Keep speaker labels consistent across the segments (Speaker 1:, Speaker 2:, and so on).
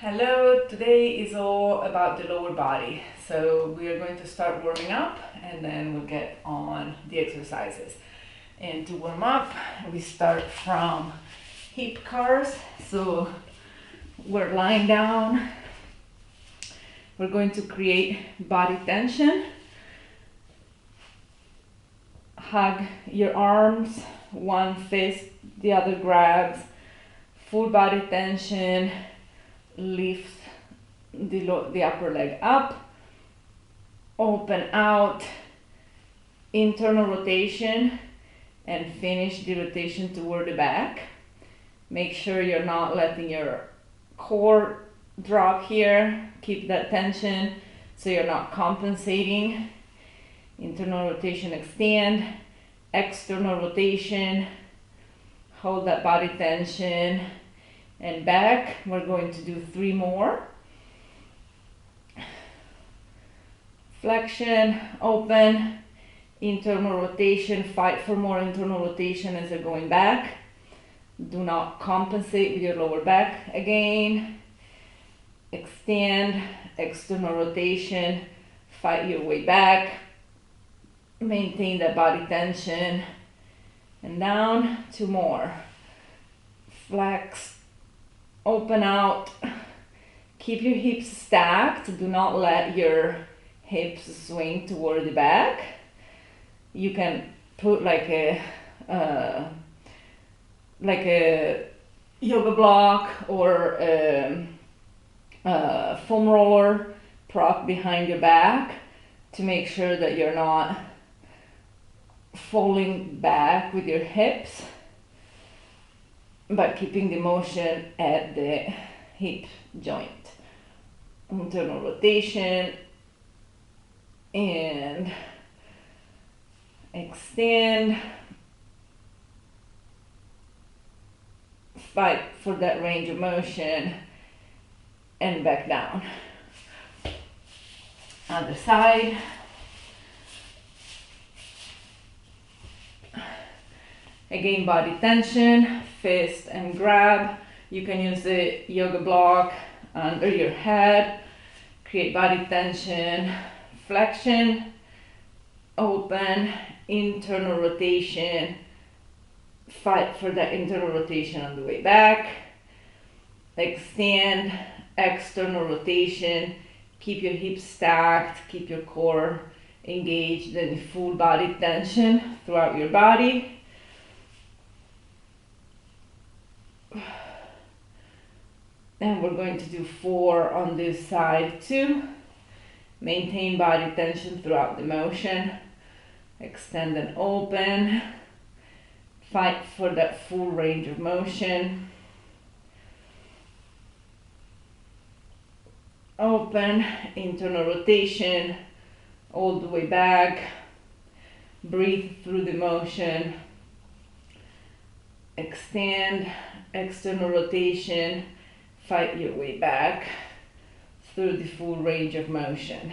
Speaker 1: Hello, today is all about the lower body. So we are going to start warming up and then we'll get on the exercises. And to warm up, we start from hip curls. So we're lying down. We're going to create body tension. Hug your arms, one fist, the other grabs. Full body tension. Lift the upper leg up, open out, internal rotation, and finish the rotation toward the back. Make sure you're not letting your core drop here. Keep that tension so you're not compensating. Internal rotation, extend, external rotation, hold that body tension, and back. We're going to do 3 more. Flexion, open, internal rotation, fight for more internal rotation as you're going back. Do not compensate with your lower back again. Extend, external rotation, fight your way back. Maintain that body tension. And down, 2 more. Flex, open out, keep your hips stacked, do not let your hips swing toward the back. You can put like a yoga block or a foam roller prop behind your back to make sure that you're not falling back with your hips, but keeping the motion at the hip joint. Internal rotation and extend. Fight for that range of motion and back down. Other side. Again, body tension, fist and grab. You can use the yoga block under your head. Create body tension, flexion, open, internal rotation. Fight for that internal rotation on the way back. Extend, external rotation. Keep your hips stacked, keep your core engaged in full body tension throughout your body. And we're going to do 4 on this side too. Maintain body tension throughout the motion. Extend and open. Fight for that full range of motion. Open, internal rotation, all the way back. Breathe through the motion. Extend, external rotation. Fight your way back through the full range of motion.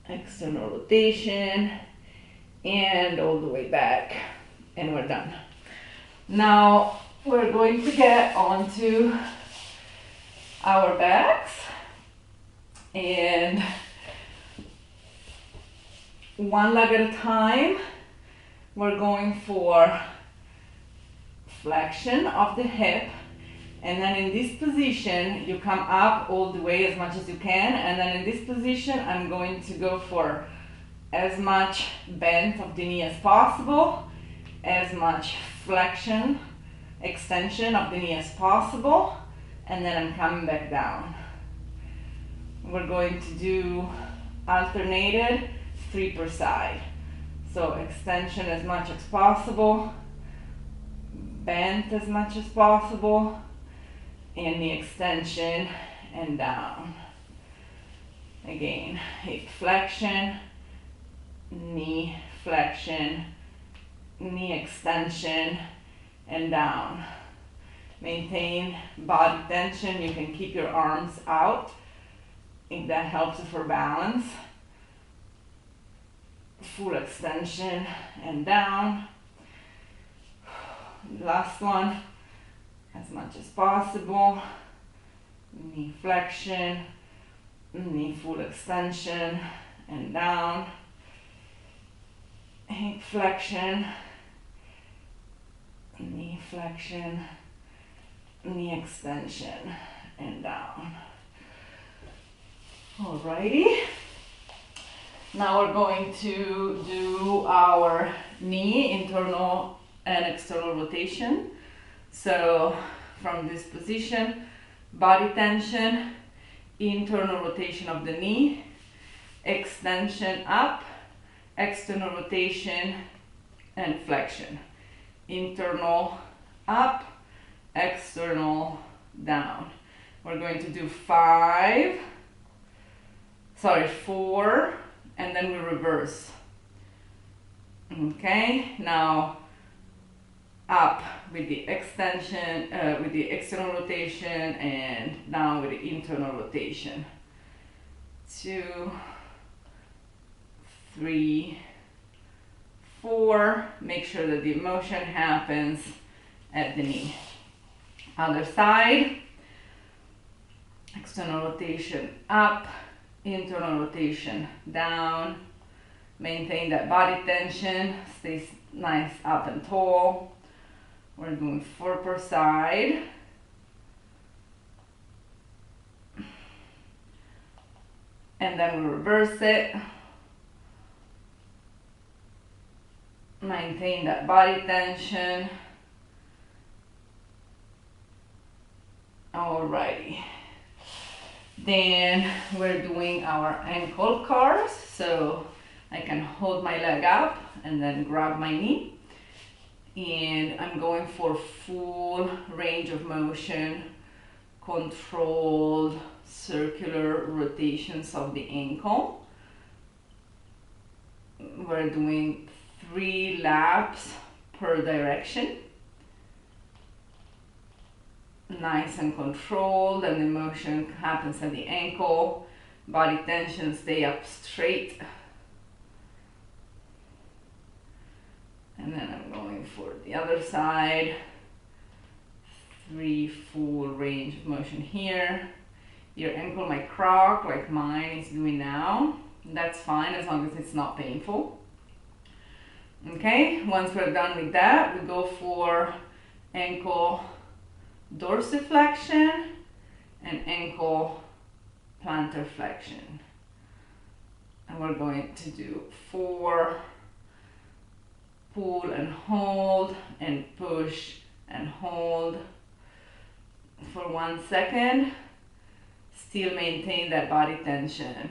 Speaker 1: External rotation and all the way back, and we're done. Now we're going to get onto our backs, and one leg at a time, we're going for flexion of the hip, and then in this position you come up all the way as much as you can, and then in this position I'm going to go for as much bend of the knee as possible, as much flexion, extension of the knee as possible, and then I'm coming back down. We're going to do alternated 3 per side. So extension as much as possible, bend as much as possible, and the extension and down. Again, hip flexion, knee flexion, knee extension, and down. Maintain body tension. You can keep your arms out if that helps you for balance. full extension and down. Last one, as much as possible. Knee flexion, knee full extension and down. Hip flexion, knee flexion, knee extension and down. Alrighty. Now we're going to do our knee internal and external rotation. So from this position, body tension, internal rotation of the knee, extension up, external rotation and flexion. Internal up, external down. We're going to do 4, and then we reverse. Okay, now up with the extension, with the external rotation, and down with the internal rotation. 2, 3, 4. Make sure that the motion happens at the knee. Other side, external rotation up, internal rotation down. Maintain that body tension, stay nice up and tall. We're doing 4 per side. And then we reverse it. Maintain that body tension. Alrighty. Then we're doing our ankle cars. So I can hold my leg up and then grab my knee. And I'm going for full range of motion, controlled circular rotations of the ankle. We're doing 3 laps per direction. Nice and controlled, and the motion happens at the ankle. Body tension, stay up straight. And then I'm going for the other side. 3 full range of motion here. Your ankle might crock like mine is doing now. That's fine as long as it's not painful. Okay, once we're done with that, we go for ankle dorsiflexion and ankle plantar flexion. And we're going to do 4, pull and hold and push and hold for 1 second. Still maintain that body tension.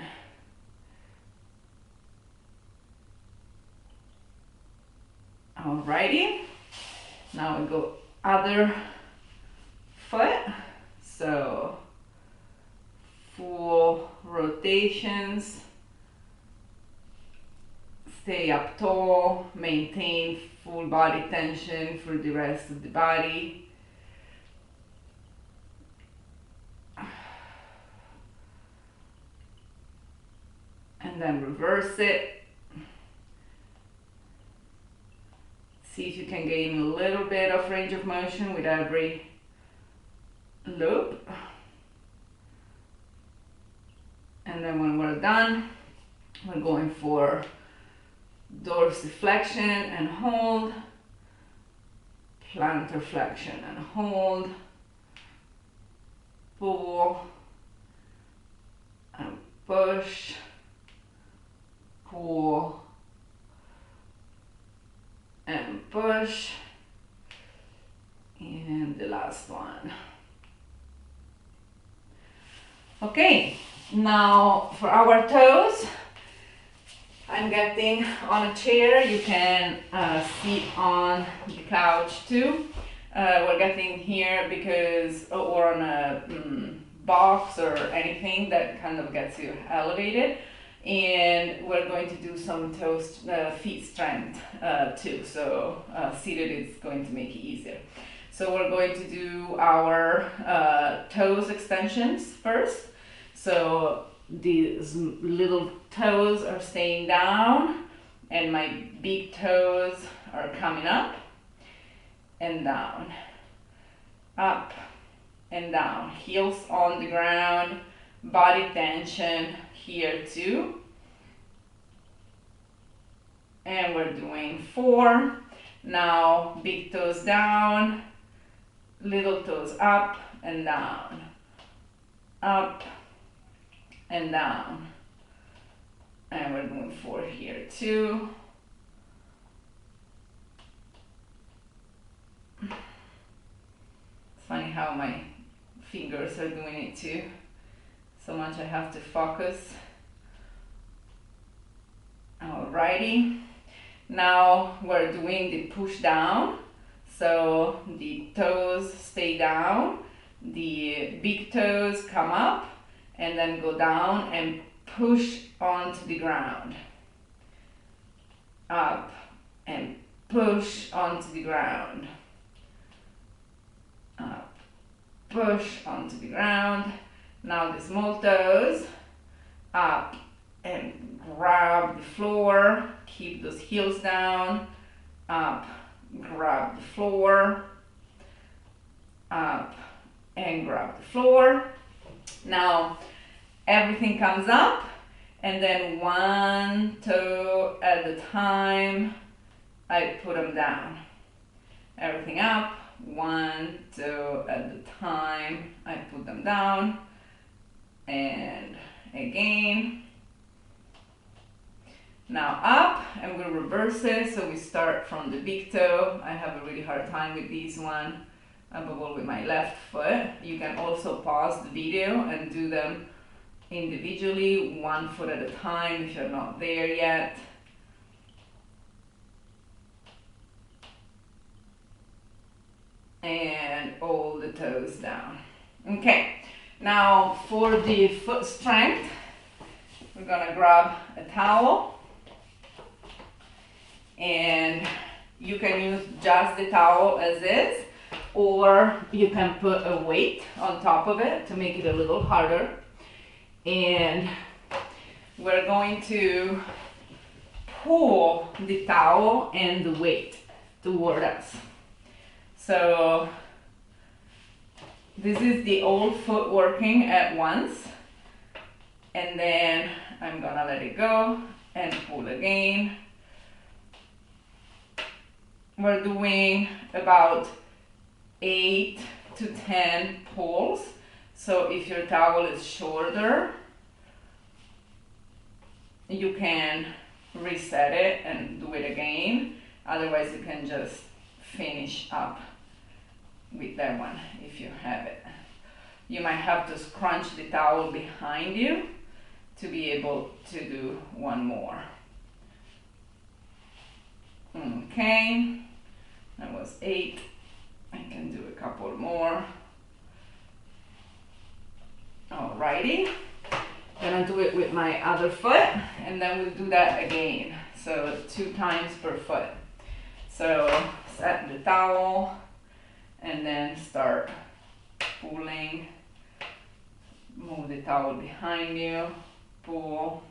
Speaker 1: Alrighty, now we go other foot. So full rotations, stay up tall, maintain full body tension for the rest of the body. And then reverse it. See if you can gain a little bit of range of motion with every loop. And then when we're done, we're going for dorsiflexion and hold, plantar flexion and hold, pull and push, pull and push, and the last one. Okay, now for our toes, I'm getting on a chair. You can sit on the couch too. We're getting here because, or on a box or anything that kind of gets you elevated. And we're going to do some toes, feet strength too. So seated is going to make it easier. So we're going to do our toes extensions first. So these little toes are staying down, and my big toes are coming up and down, up and down, heels on the ground, body tension here too. And we're doing 4. Now big toes down, little toes up and down, up and down. And we're doing 4 here too. It's funny how my fingers are doing it too. So much I have to focus. Alrighty. Now we're doing the push down. So the toes stay down, the big toes come up and then go down and push onto the ground. Up and push onto the ground. Up, push onto the ground. Now the small toes up and grab the floor, keep those heels down, up, grab the floor, up and grab the floor. Now everything comes up and then one toe at a time I put them down. Everything up, one toe at a time I put them down, and again. Now up, I'm going to reverse it, so we start from the big toe. I have a really hard time with this one, above all with my left foot. You can also pause the video and do them individually, one foot at a time if you're not there yet. And all the toes down. Okay, now for the foot strength, we're gonna grab a towel. And you can use just the towel as is, or you can put a weight on top of it to make it a little harder. And we're going to pull the towel and the weight toward us. So this is the old foot working at once. And then I'm gonna let it go and pull again. We're doing about 8 to 10 pulls. So if your towel is shorter, you can reset it and do it again. Otherwise, you can just finish up with that one if you have it. You might have to scrunch the towel behind you to be able to do one more. Okay, that was 8. I can do a couple more. Alrighty, gonna do it with my other foot, and then we'll do that again. So 2 times per foot. So set the towel and then start pulling. Move the towel behind you, pull.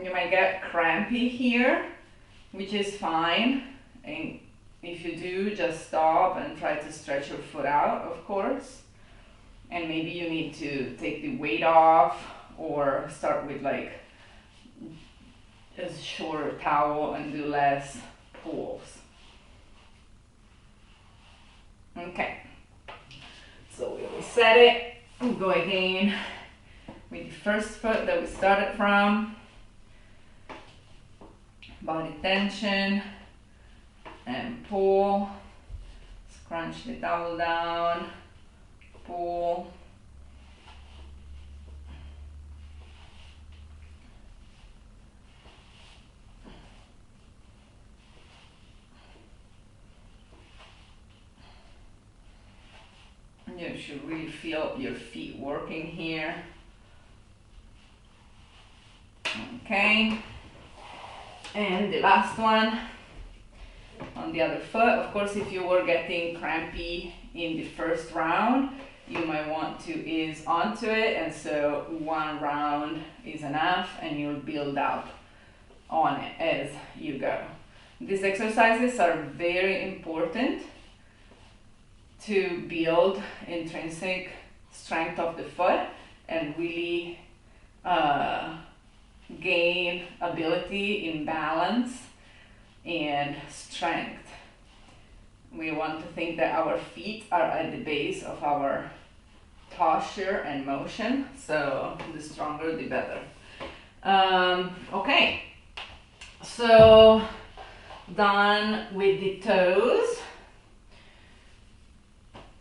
Speaker 1: You might get crampy here, which is fine. And if you do, just stop and try to stretch your foot out, of course. And maybe you need to take the weight off or start with like a shorter towel and do less pulls. Okay, so we reset it. We'll go again with the first foot that we started from. Body tension and pull. Scrunch the towel down, pull. You should really feel your feet working here. Okay, and the last one on the other foot. Of course, if you were getting crampy in the first round, you might want to ease onto it, and so one round is enough, and you'll build up on it as you go. These exercises are very important to build intrinsic strength of the foot and really gain ability in balance and strength. We want to think that our feet are at the base of our posture and motion, so the stronger the better. Okay, so done with the toes.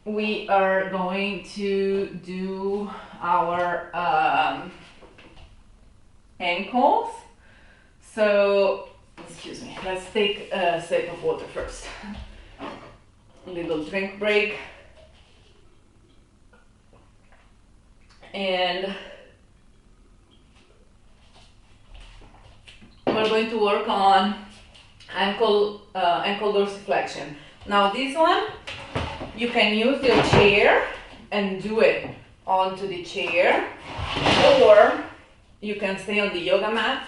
Speaker 1: We are going to do our ankles. So, excuse me, let's take a sip of water first. A little drink break. And we're going to work on ankle dorsiflexion. Now this one, you can use your chair and do it onto the chair, or you can stay on the yoga mat.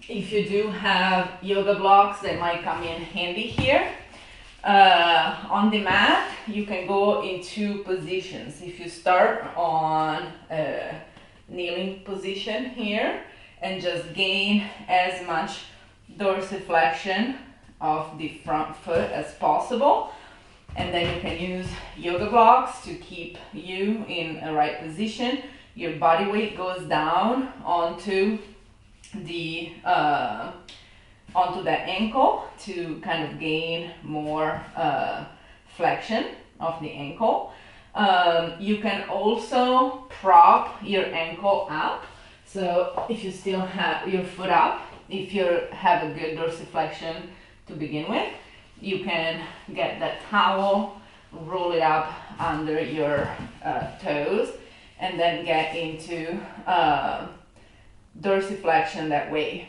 Speaker 1: If you do have yoga blocks, that might come in handy here. On the mat, you can go in two positions. If you start on a kneeling position here and just gain as much dorsiflexion of the front foot as possible, and then you can use yoga blocks to keep you in a right position. Your body weight goes down onto the onto that ankle to kind of gain more flexion of the ankle. You can also prop your ankle up. So if you still have your foot up, if you have a good dorsiflexion to begin with, you can get that towel, roll it up under your toes, and then get into dorsiflexion that way.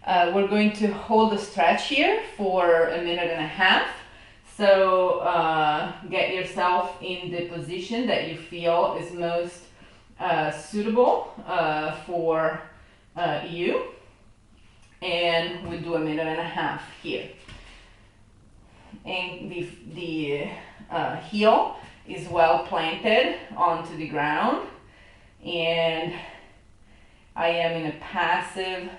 Speaker 1: We're going to hold the stretch here for a minute and a half. So get yourself in the position that you feel is most suitable for you. And we'll do a minute and a half here. And the heel is well planted onto the ground. And I am in a passive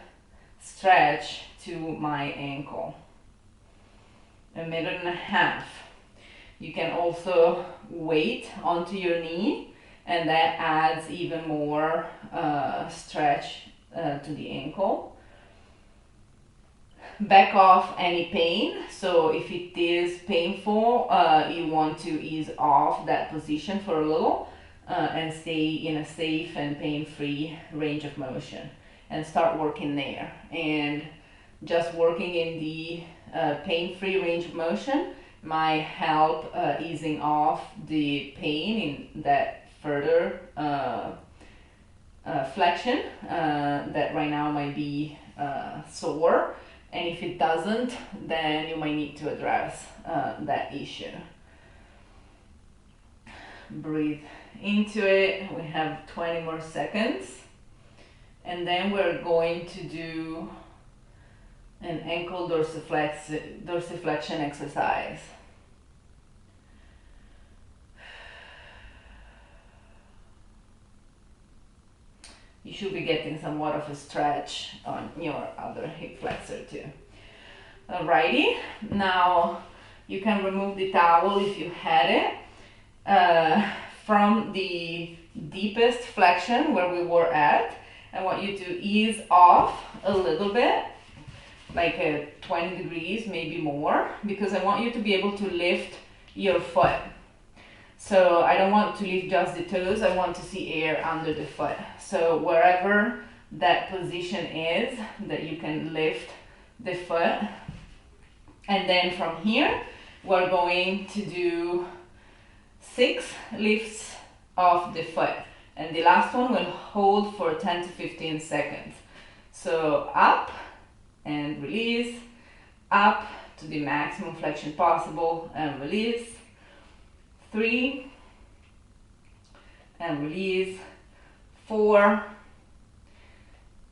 Speaker 1: stretch to my ankle. A minute and a half. You can also weight onto your knee, and that adds even more stretch to the ankle. Back off any pain. So if it is painful, you want to ease off that position for a little and stay in a safe and pain-free range of motion, and start working there. And just working in the pain-free range of motion might help easing off the pain in that further flexion that right now might be sore. And if it doesn't, then you might need to address that issue. Breathe into it. We have 20 more seconds. And then we're going to do an ankle dorsiflexion exercise. You should be getting somewhat of a stretch on your other hip flexor too. Alrighty, now you can remove the towel if you had it from the deepest flexion where we were at. I want you to ease off a little bit, like 20 degrees, maybe more, because I want you to be able to lift your foot. So I don't want to lift just the toes, I want to see air under the foot. So wherever that position is, that you can lift the foot. And then from here, we're going to do 6 lifts of the foot. And the last one will hold for 10 to 15 seconds. So up and release, up to the maximum flexion possible and release, 3 and release, 4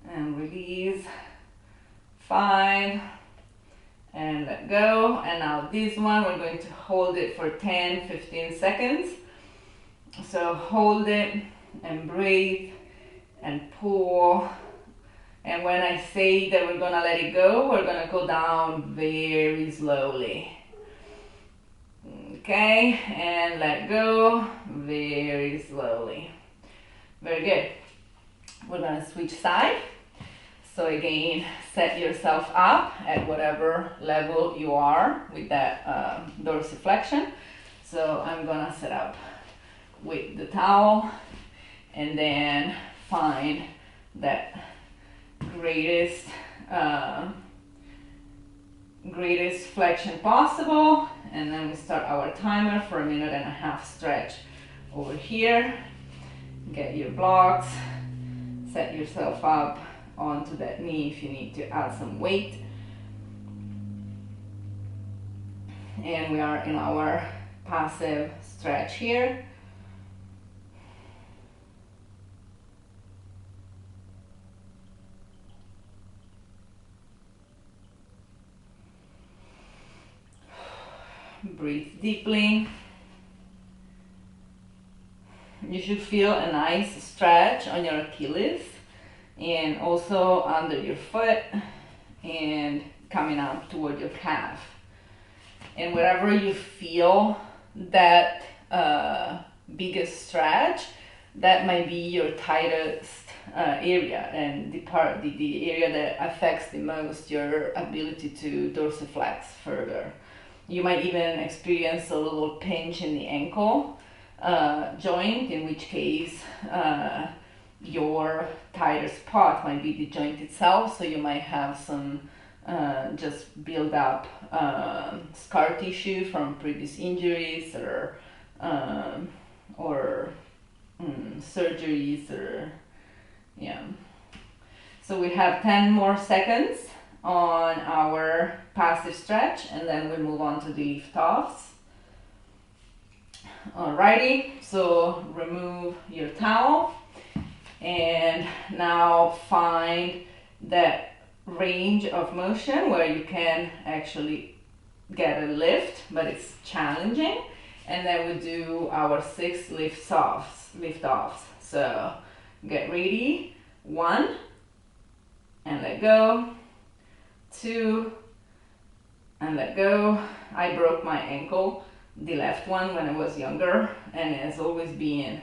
Speaker 1: and release, 5 and let go. And now this one we're going to hold it for 10-15 seconds. So hold it and breathe and pull. And when I say that we're gonna let it go, we're gonna go down very slowly. Okay, and let go very slowly. Very good. We're gonna switch side. So again, set yourself up at whatever level you are with that dorsiflexion. So I'm gonna set up with the towel and then find that greatest flexion possible, and then we start our timer for 1.5 minute stretch over here. Get your blocks, set yourself up onto that knee if you need to add some weight, and we are in our passive stretch here. Breathe deeply. You should feel a nice stretch on your Achilles and also under your foot and coming up toward your calf. And wherever you feel that biggest stretch, that might be your tightest area and the area that affects the most your ability to dorsiflex further. You might even experience a little pinch in the ankle joint, in which case your tighter spot might be the joint itself, so you might have some just build up scar tissue from previous injuries or surgeries or yeah. So we have 10 more seconds on our passive stretch, and then we move on to the lift offs. Alrighty, so remove your towel and now find that range of motion where you can actually get a lift, but it's challenging. And then we do our 6 lift offs. So get ready. 1 and let go. 2 and let go. I broke my ankle, the left one, when I was younger, and it has always been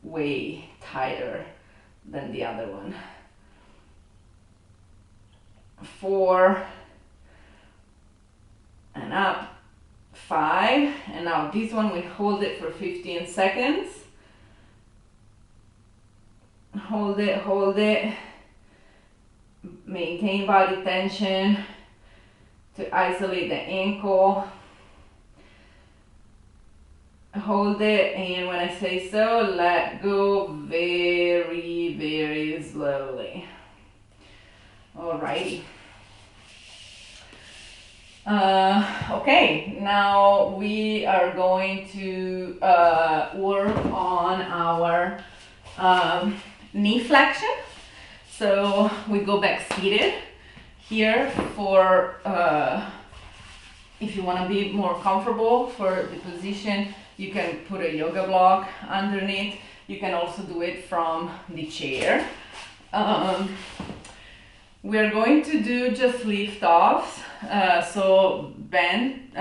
Speaker 1: way tighter than the other one. 4 and up. 5, and now this one we hold it for 15 seconds. Hold it. Maintain body tension to isolate the ankle. Hold it, and when I say so, let go very, very slowly. Alrighty. Okay, now we are going to work on our knee flexion. So we go back seated here for, if you want to be more comfortable for the position, you can put a yoga block underneath. You can also do it from the chair. We're going to do just lift offs, so bend,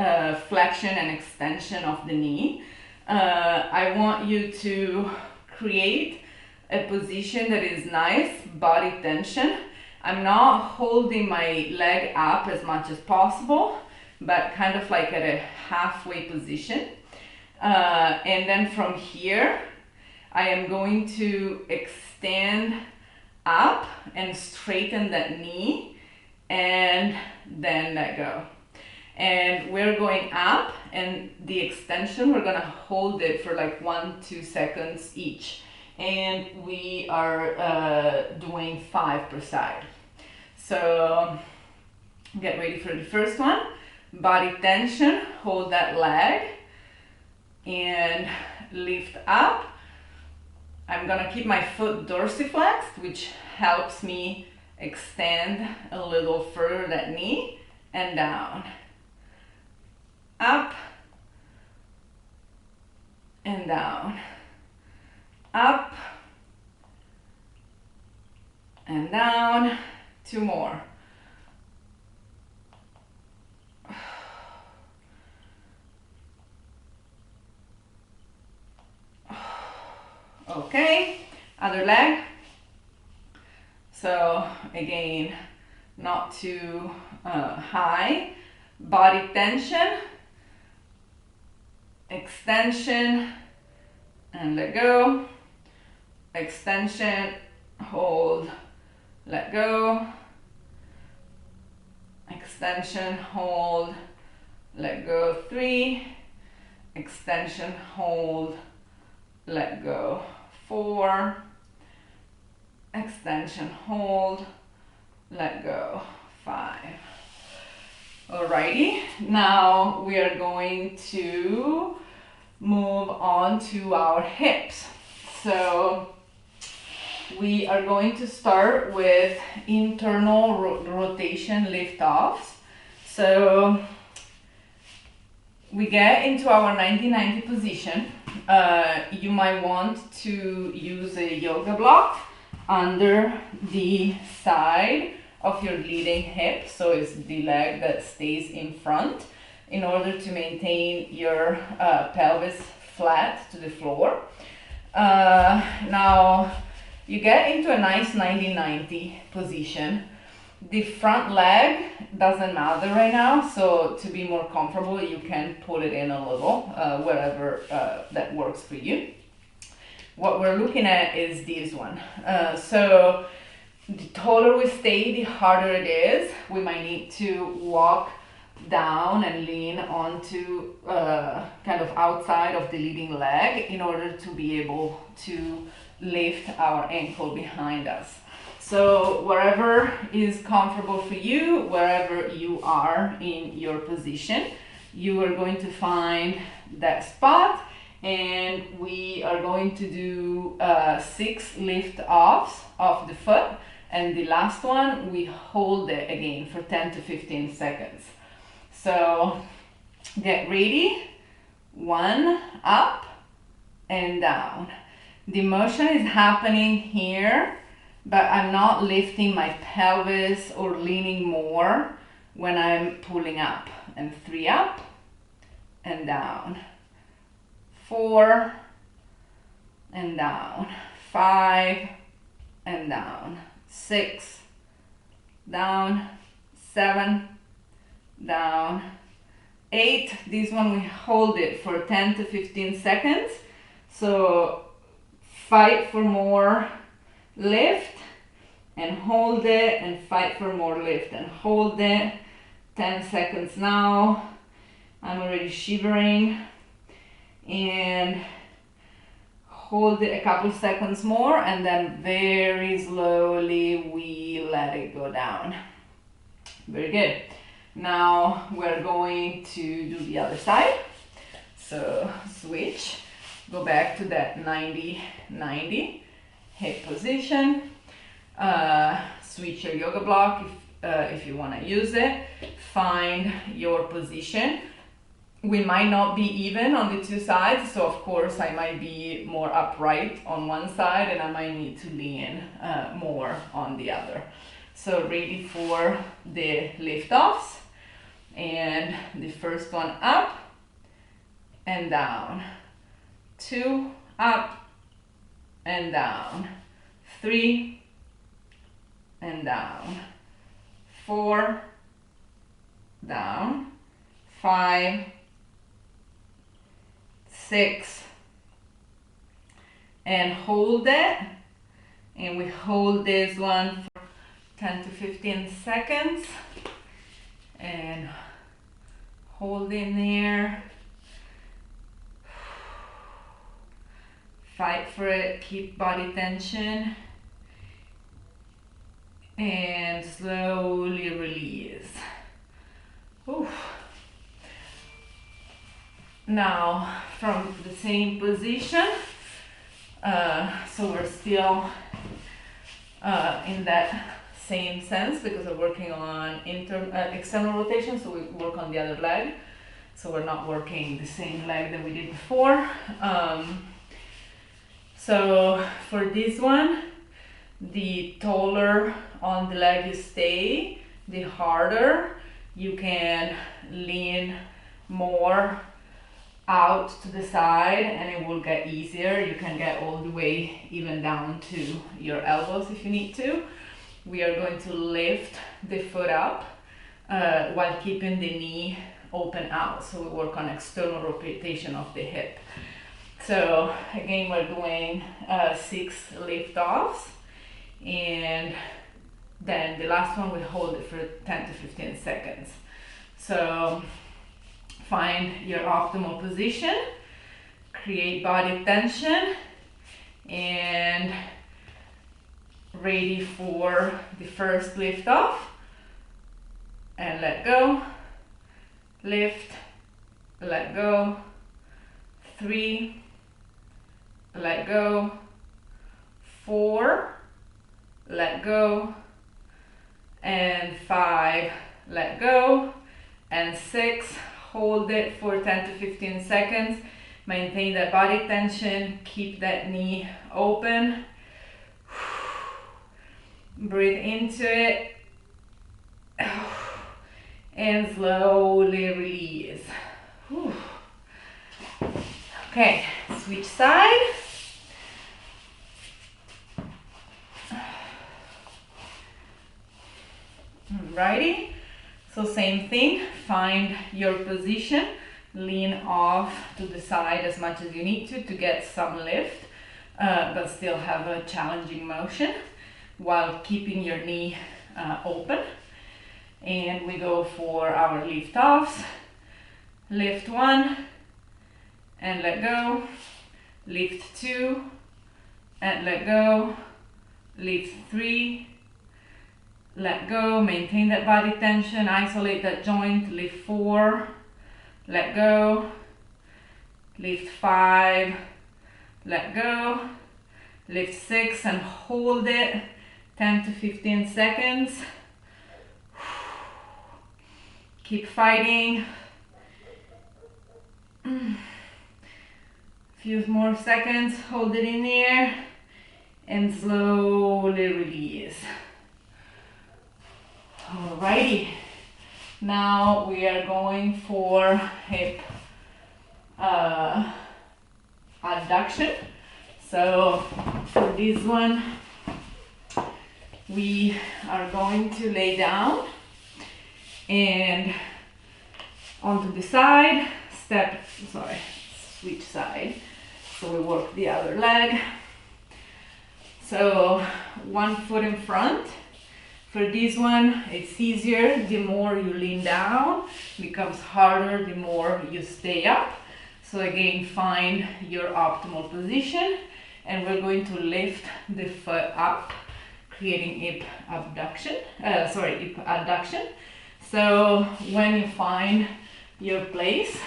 Speaker 1: flexion and extension of the knee. I want you to create a position that is nice body tension. I'm not holding my leg up as much as possible, but kind of like at a halfway position. And then from here, I am going to extend up and straighten that knee and then let go. And we're going up, and the extension, we're gonna hold it for like 1-2 seconds each. And we are doing 5 per side. So get ready for the first one. Body tension, hold that leg and lift up. I'm gonna keep my foot dorsiflexed, which helps me extend a little further that knee, and down. Up and down. Up and down. 2 more. Okay, other leg. So again, not too high. Body tension, extension, and let go. Extension, hold, let go. Extension, hold, let go. 3. Extension, hold, let go. 4. Extension, hold, let go. 5. Alrighty, now we are going to move on to our hips. So we are going to start with internal rotation lift-offs. So we get into our 90-90 position. You might want to use a yoga block under the side of your leading hip, so it's the leg that stays in front, in order to maintain your pelvis flat to the floor. Now you get into a nice 90-90 position. The front leg doesn't matter right now, so to be more comfortable you can pull it in a little, wherever that works for you. What we're looking at is this one. So the taller we stay, the harder it is. We might need to walk down and lean onto kind of outside of the leading leg in order to be able to lift our ankle behind us. So wherever is comfortable for you, wherever you are in your position, you are going to find that spot, and we are going to do 6 lift offs of the foot, and the last one we hold it again for 10 to 15 seconds. So get ready. 1, up and down. The motion is happening here, but I'm not lifting my pelvis or leaning more when I'm pulling up. And 3, up and down. 4 and down. 5 and down. 6 down. 7 down. 8, this one we hold it for 10 to 15 seconds. So fight for more lift and hold it, and fight for more lift and hold it. 10 seconds now. I'm already shivering. And hold it a couple seconds more, and then very slowly we let it go down. Very good. Now we're going to do the other side. So switch, go back to that 90-90 hip position. Switch your yoga block if you want to use it. Find your position. We might not be even on the 2 sides, so of course I might be more upright on one side and I might need to lean more on the other. So ready for the lift offs, and the first one up and down. 2, up and down. 3 and down. 4 down. 5, 6, and hold it, and we hold this one for 10 to 15 seconds and hold in there. Fight for it, keep body tension. and slowly release. Oof. Now from the same position, so we're still in that same sense because we're working on external rotation, so we work on the other leg. So we're not working the same leg that we did before. So for this one, the taller on the leg you stay, the harder you can lean more out to the side, and it will get easier. You can get all the way even down to your elbows if you need to. We are going to lift the foot up while keeping the knee open out. So we work on external rotation of the hip. So again, we're doing 6 lift-offs, and then the last one we hold it for 10 to 15 seconds. So find your optimal position, create body tension, and ready for the first lift off, and let go, lift, let go, 3, let go, 4, let go, and 5, let go, and 6, hold it for 10 to 15 seconds, maintain that body tension, keep that knee open, breathe into it, and slowly release. Okay, switch side. Righty. So same thing, find your position, lean off to the side as much as you need to get some lift, but still have a challenging motion while keeping your knee open. And we go for our lift offs. Lift 1 and let go, lift 2 and let go, lift 3, let go, maintain that body tension, isolate that joint, lift 4, let go, lift 5, let go, lift 6 and hold it 10 to 15 seconds. Keep fighting. Few more seconds, hold it in there and slowly release. Alrighty, now we are going for hip adduction. So for this one, we are going to lay down and onto the side, switch side. So we work the other leg. So one foot in front. For this one, it's easier. The more you lean down, it becomes harder the more you stay up. So again, find your optimal position, and we're going to lift the foot up, creating hip abduction. Hip adduction. So when you find your place,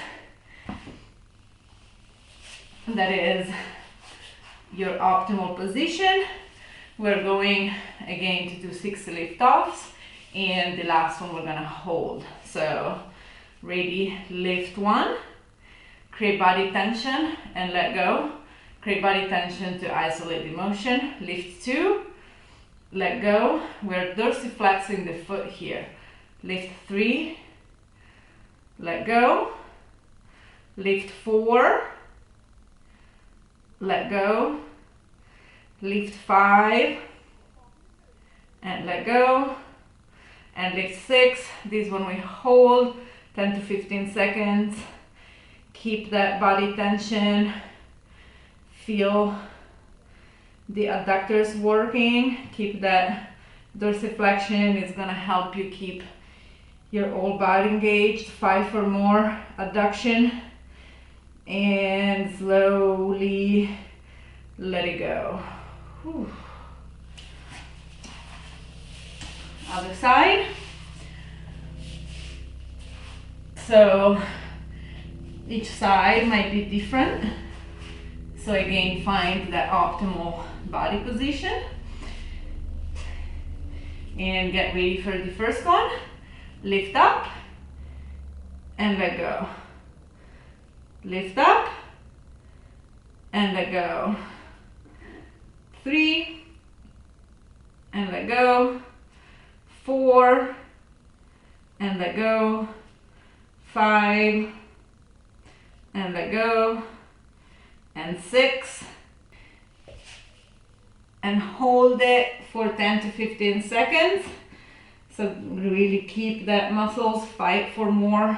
Speaker 1: that is your optimal position, we're going again to do 6 lift-offs, and the last one we're gonna hold. So ready, lift 1, create body tension and let go, create body tension to isolate the motion, lift 2, let go, we're dorsiflexing the foot here, lift 3, let go, lift 4, let go, lift 5 and let go, and lift 6. This one we hold 10 to 15 seconds. Keep that body tension, feel the adductors working, keep that dorsiflexion. It's gonna help you keep your whole body engaged. 5 for more adduction, and slowly let it go. Whew. Other side. So each side might be different. So again, find that optimal body position. And get ready for the first one. Lift up and let go. Lift up and let go. 3 and let go. 4 and let go. 5 and let go. And 6 and hold it for 10 to 15 seconds. So really keep that muscles, fight for more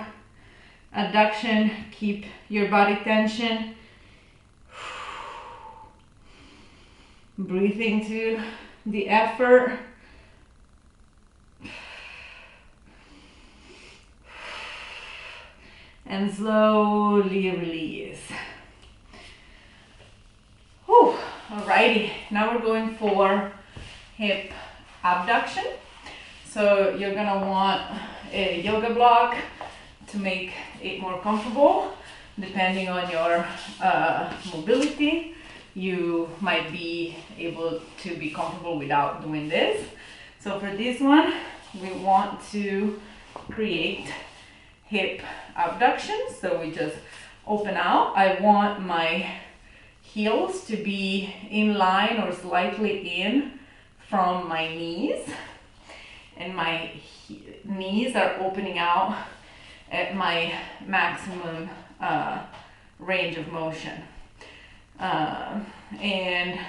Speaker 1: adduction, keep your body tension. Breathe into the effort. And slowly release. Whew. Alrighty, now we're going for hip abduction. So you're gonna want a yoga block to make it more comfortable. Depending on your mobility, you might be able to be comfortable without doing this. So for this one, we want to create hip abduction. So we just open out. I want my heels to be in line or slightly in from my knees. And my knees are opening out at my maximum range of motion. And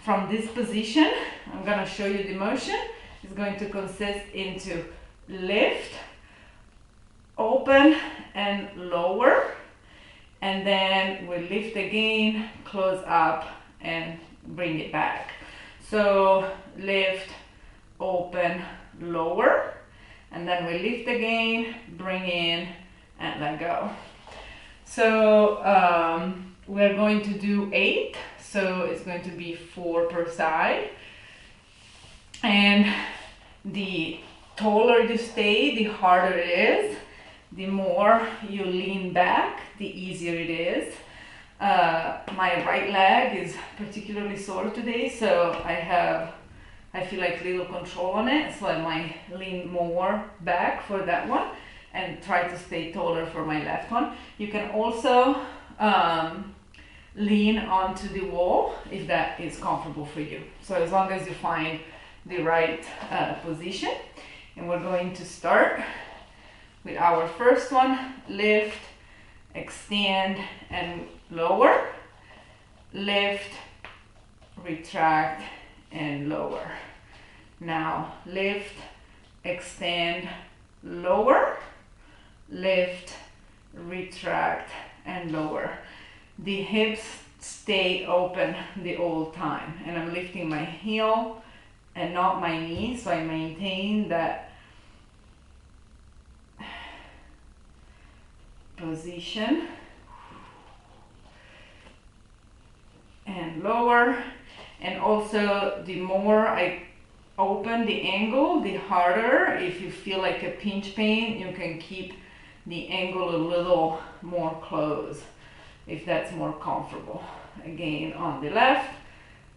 Speaker 1: from this position, I'm gonna show you the motion. It's going to consist into lift, open and lower, and then we lift again, close up and bring it back. So lift, open, lower, and then we lift again, bring in and let go. So we're going to do 8, so it's going to be 4 per side. And the taller you stay, the harder it is. The more you lean back, the easier it is. My right leg is particularly sore today, so I feel like little control on it, so I might lean more back for that one and try to stay taller for my left one. You can also lean onto the wall if that is comfortable for you. So as long as you find the right position. And we're going to start with our first one, lift, extend and lower, lift, retract and lower. Now lift, extend, lower, lift, retract and lower. The hips stay open the whole time, and I'm lifting my heel and not my knee, so I maintain that position. And lower. And also the more I open the angle, the harder. If you feel like a pinch pain, you can keep the angle a little more close if that's more comfortable. Again, on the left,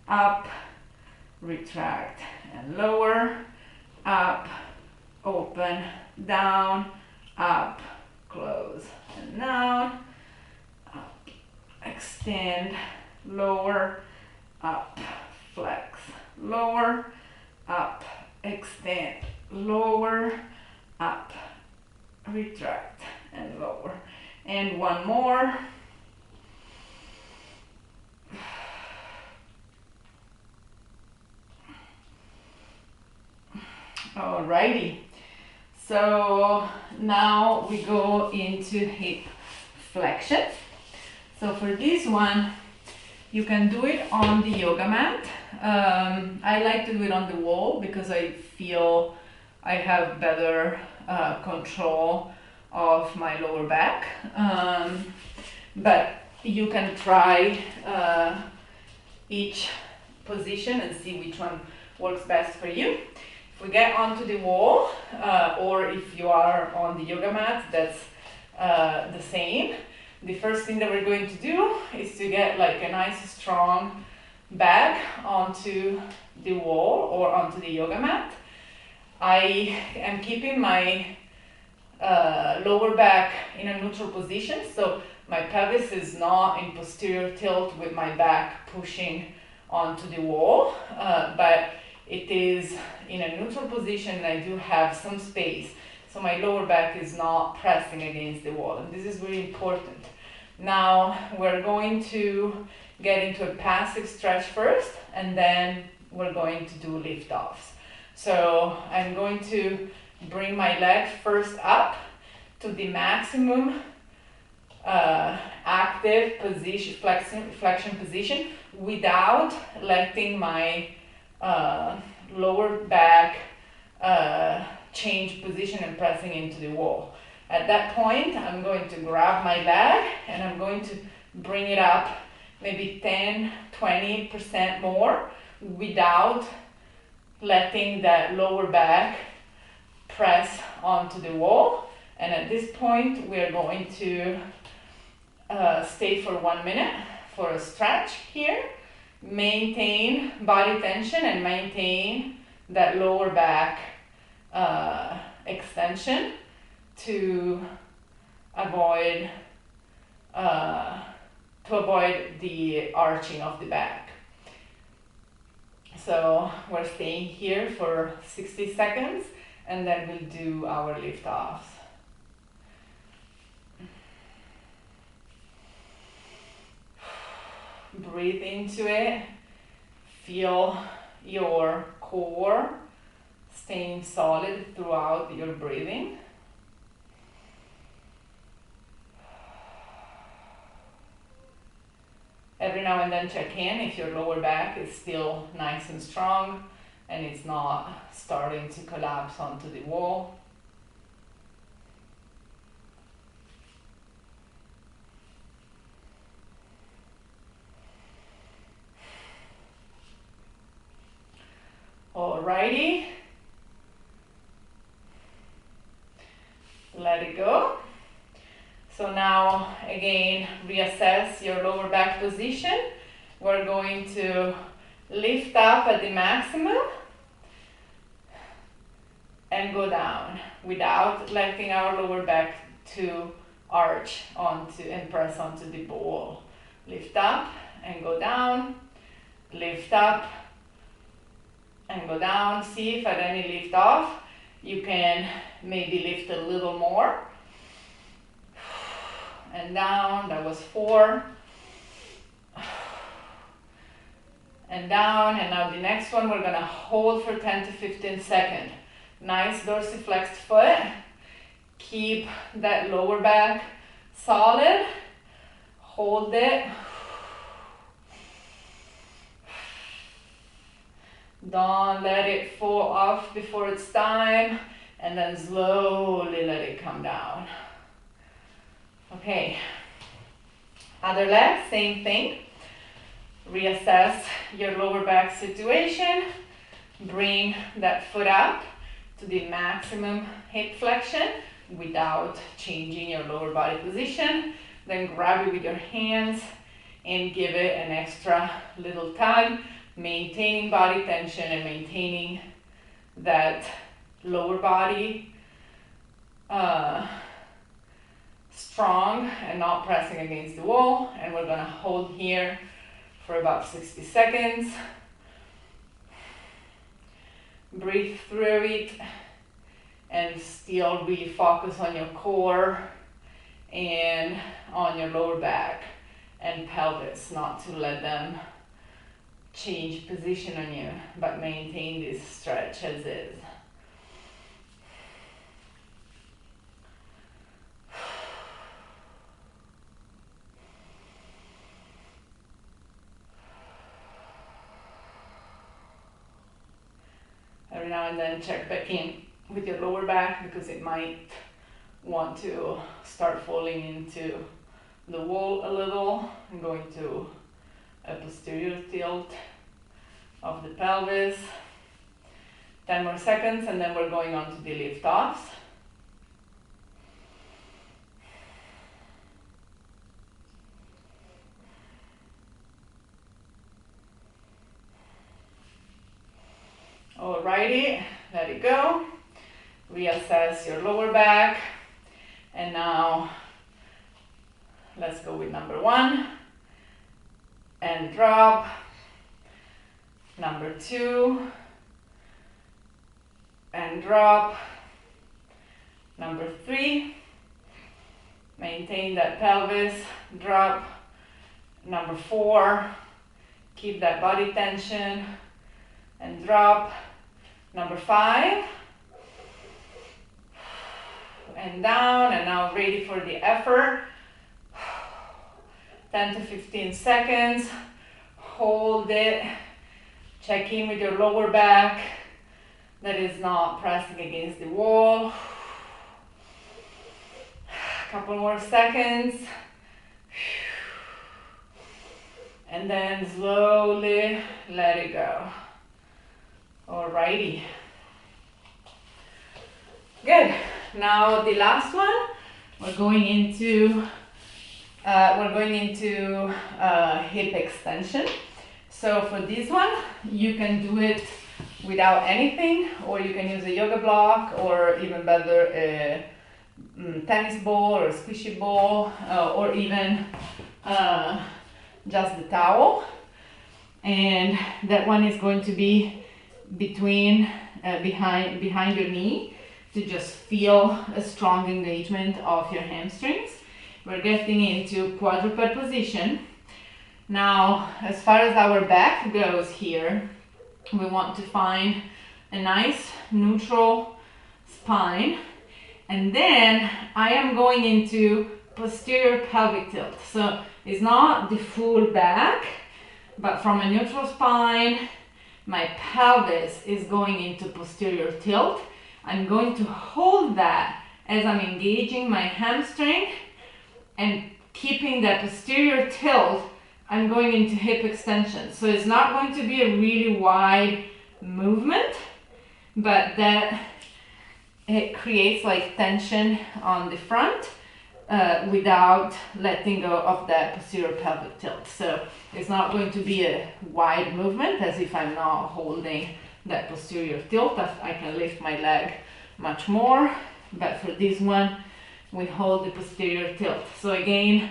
Speaker 1: up, retract and lower, up, open, down, up, close and down, up, extend, lower, up, flex, lower, up, extend, lower, up, retract and lower. And one more. Alrighty, so now we go into hip flexion. So for this one, you can do it on the yoga mat. I like to do it on the wall because I feel I have better control of my lower back. But you can try each position and see which one works best for you. we get onto the wall, or if you are on the yoga mat, that's the same. The first thing that we're going to do is to get like a nice strong back onto the wall or onto the yoga mat. I am keeping my lower back in a neutral position, so my pelvis is not in posterior tilt with my back pushing onto the wall, but it is in a neutral position and I do have some space, so my lower back is not pressing against the wall, and this is really important. Now we're going to get into a passive stretch first, and then we're going to do lift-offs. So I'm going to bring my leg first up to the maximum active position, flexion position, without letting my lower back change position and pressing into the wall. At that point, I'm going to grab my leg and I'm going to bring it up maybe 10-20% more without letting that lower back press onto the wall. And at this point, we're going to stay for 1 minute for a stretch here. Maintain body tension and maintain that lower back extension to avoid the arching of the back. So we're staying here for 60 seconds and then we'll do our lift-offs. Breathe into it. Feel your core staying solid throughout your breathing. Every now and then check in if your lower back is still nice and strong and it's not starting to collapse onto the wall. Alrighty. Let it go. So now, again, reassess your lower back position. We're going to lift up at the maximum and go down without letting our lower back to arch onto and press onto the wall. Lift up and go down, lift up and go down. See if at any lift off, you can maybe lift a little more. And down, that was 4. And down, and now the next one we're gonna hold for 10 to 15 seconds. Nice dorsiflexed foot. Keep that lower back solid. Hold it. Don't let it fall off before it's time, and then slowly let it come down. Okay, other leg, same thing. Reassess your lower back situation. Bring that foot up to the maximum hip flexion without changing your lower body position. Then grab it with your hands and give it an extra little tug, maintaining body tension and maintaining that lower body strong and not pressing against the wall. And we're gonna hold here for about 60 seconds. Breathe through it and still really focus on your core and on your lower back and pelvis, not to let them change position on you, but maintain this stretch as is. Every now and then check back in with your lower back because it might want to start falling into the wall a little and going to a posterior tilt of the pelvis. 10 more seconds, and then we're going on to the lift offs. Alrighty, let it go. Reassess your lower back. And now let's go with number 1 and drop. Number 2 and drop. Number 3, maintain that pelvis, drop. Number 4, keep that body tension and drop. Number 5, and down, and now ready for the effort. 10 to 15 seconds, hold it, check in with your lower back that is not pressing against the wall. Couple more seconds, and then slowly let it go. Alrighty. Good. Now the last one, we're going into hip extension. So for this one, you can do it without anything, or you can use a yoga block, or even better a tennis ball or a squishy ball, or even just the towel. And that one is going to be behind your knee, to just feel a strong engagement of your hamstrings. We're getting into quadruped position. Now, as far as our back goes here, we want to find a nice neutral spine. And then I am going into posterior pelvic tilt. So it's not the full back, but from a neutral spine, my pelvis is going into posterior tilt. I'm going to hold that as I'm engaging my hamstring and keeping that posterior tilt. I'm going into hip extension. So it's not going to be a really wide movement, but that it creates like tension on the front without letting go of that posterior pelvic tilt. So it's not going to be a wide movement, as if I'm not holding that posterior tilt. I can lift my leg much more, but for this one, we hold the posterior tilt. So again,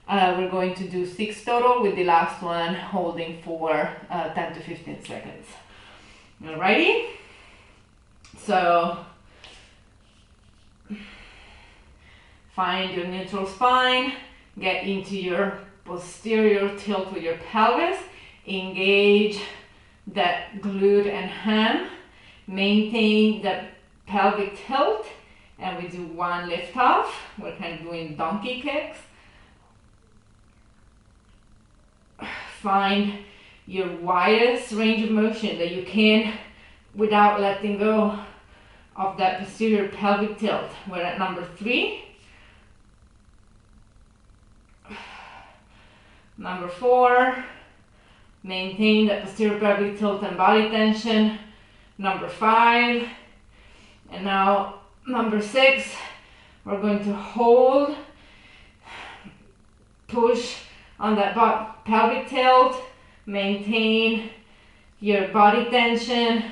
Speaker 1: we're going to do 6 total, with the last one holding for 10 to 15 seconds. Alrighty? So find your neutral spine, get into your posterior tilt with your pelvis, engage that glute and ham, maintain the pelvic tilt, and we do 1 lift off. We're kind of doing donkey kicks. Find your widest range of motion that you can without letting go of that posterior pelvic tilt. We're at number 3. Number 4, maintain that posterior pelvic tilt and body tension. Number 5, and now number 6, we're going to hold, push on that pelvic tilt, maintain your body tension,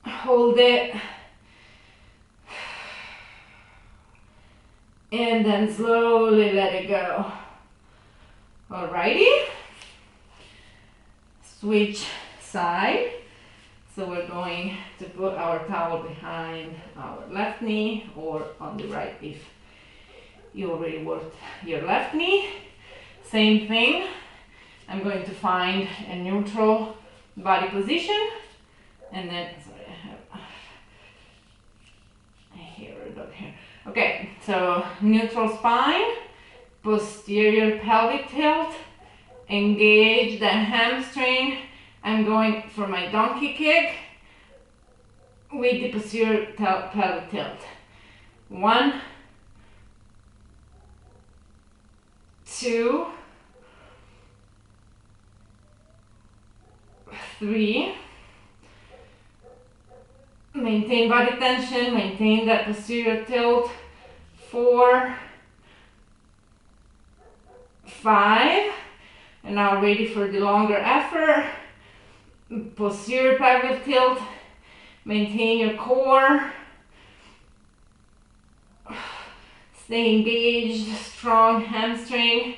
Speaker 1: hold it, and then slowly let it go. Alrighty, switch side. So we're going to put our towel behind our left knee, or on the right if you already worked your left knee. Same thing, I'm going to find a neutral body position, and then, sorry, I have hair up here. Okay, so neutral spine, posterior pelvic tilt, engage the hamstring. I'm going for my donkey kick with the posterior pelvic tilt. 1, 2, 3. Maintain body tension, maintain that posterior tilt. 4, 5, and now ready for the longer effort. Posterior pivot tilt, maintain your core. Stay engaged, strong hamstring.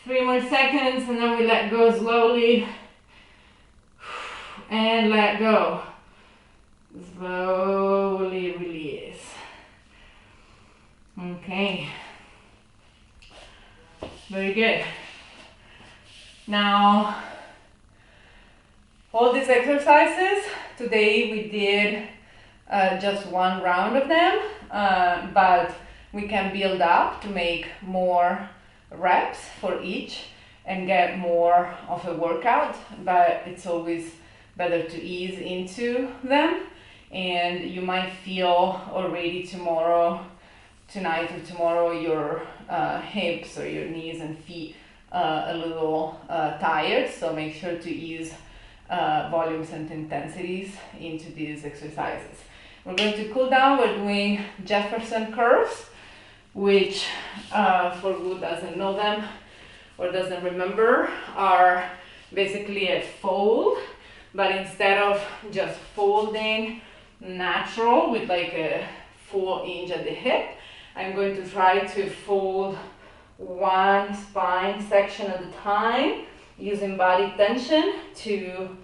Speaker 1: 3 more seconds, and then we let go slowly. And let go. Slowly release. Okay. Very good. Now, all these exercises, today we did just one round of them, but we can build up to make more reps for each and get more of a workout, but it's always better to ease into them, and you might feel already tonight or tomorrow, your hips or your knees and feet a little tired, so make sure to ease volumes and intensities into these exercises. We're going to cool down. We're doing Jefferson curls, which for who doesn't know them or doesn't remember, are basically a fold, but instead of just folding natural with like a full inch at the hip, I'm going to try to fold one spine section at a time, using body tension to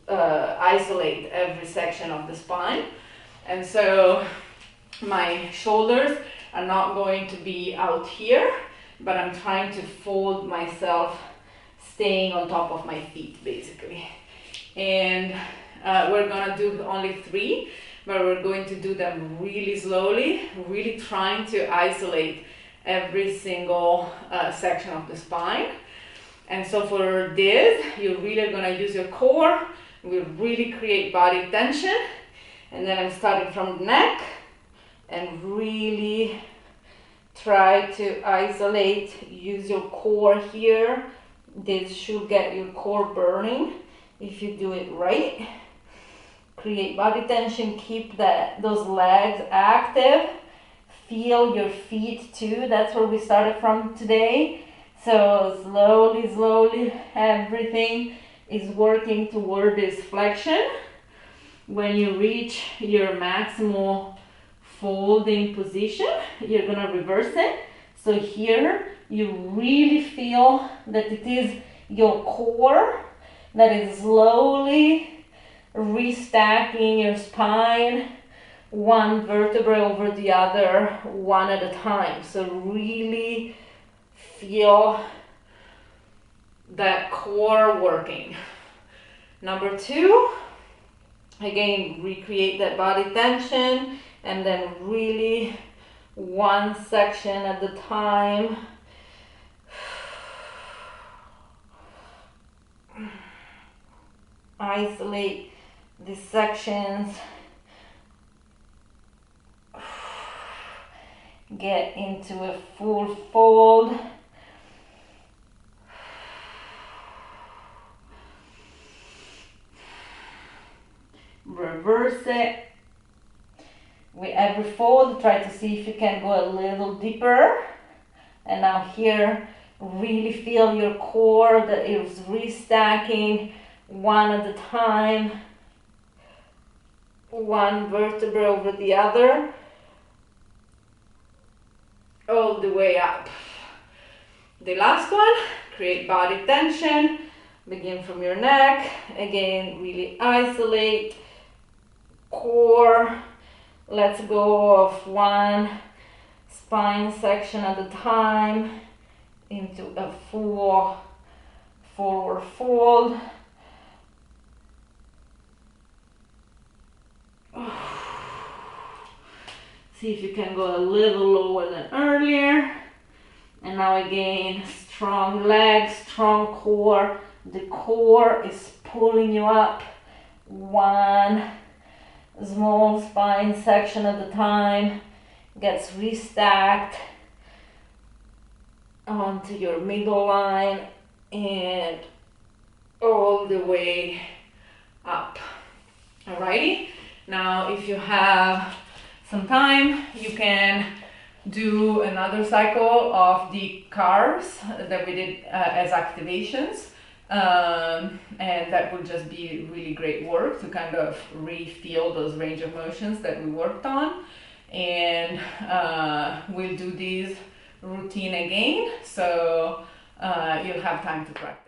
Speaker 1: isolate every section of the spine. And so my shoulders are not going to be out here, but I'm trying to fold myself, staying on top of my feet basically. And we're gonna do only 3, but we're going to do them really slowly, really trying to isolate every single section of the spine. And so for this, you're really gonna use your core, we really create body tension, and then I'm starting from the neck and really try to isolate, use your core here. This should get your core burning if you do it right. Create body tension, keep those legs active, feel your feet too. That's where we started from today. So slowly, everything is working toward this flexion. When you reach your maximal folding position, you're gonna reverse it. So here, you really feel that it is your core that is slowly restacking your spine, one vertebra over the other, one at a time. So really feel that core working. Number 2, again, recreate that body tension, and then really one section at a time. Isolate these sections. Get into a full fold. Reverse it. With every fold, try to see if you can go a little deeper. And now here, really feel your core that is restacking one at a time, one vertebra over the other, all the way up. The last one, create body tension. Begin from your neck. Again, really isolate core. Let's go of one spine section at a time into a full forward fold. See if you can go a little lower than earlier. And now again, strong legs, strong core. The core is pulling you up. One small spine section at a time
Speaker 2: gets restacked onto your middle line and all the way up. Alrighty, now if you have some time, you can do another cycle of the cars that we did as activations. And that would just be really great work to kind of re-feel those range of motions that we worked on. And we'll do this routine again, so you'll have time to practice.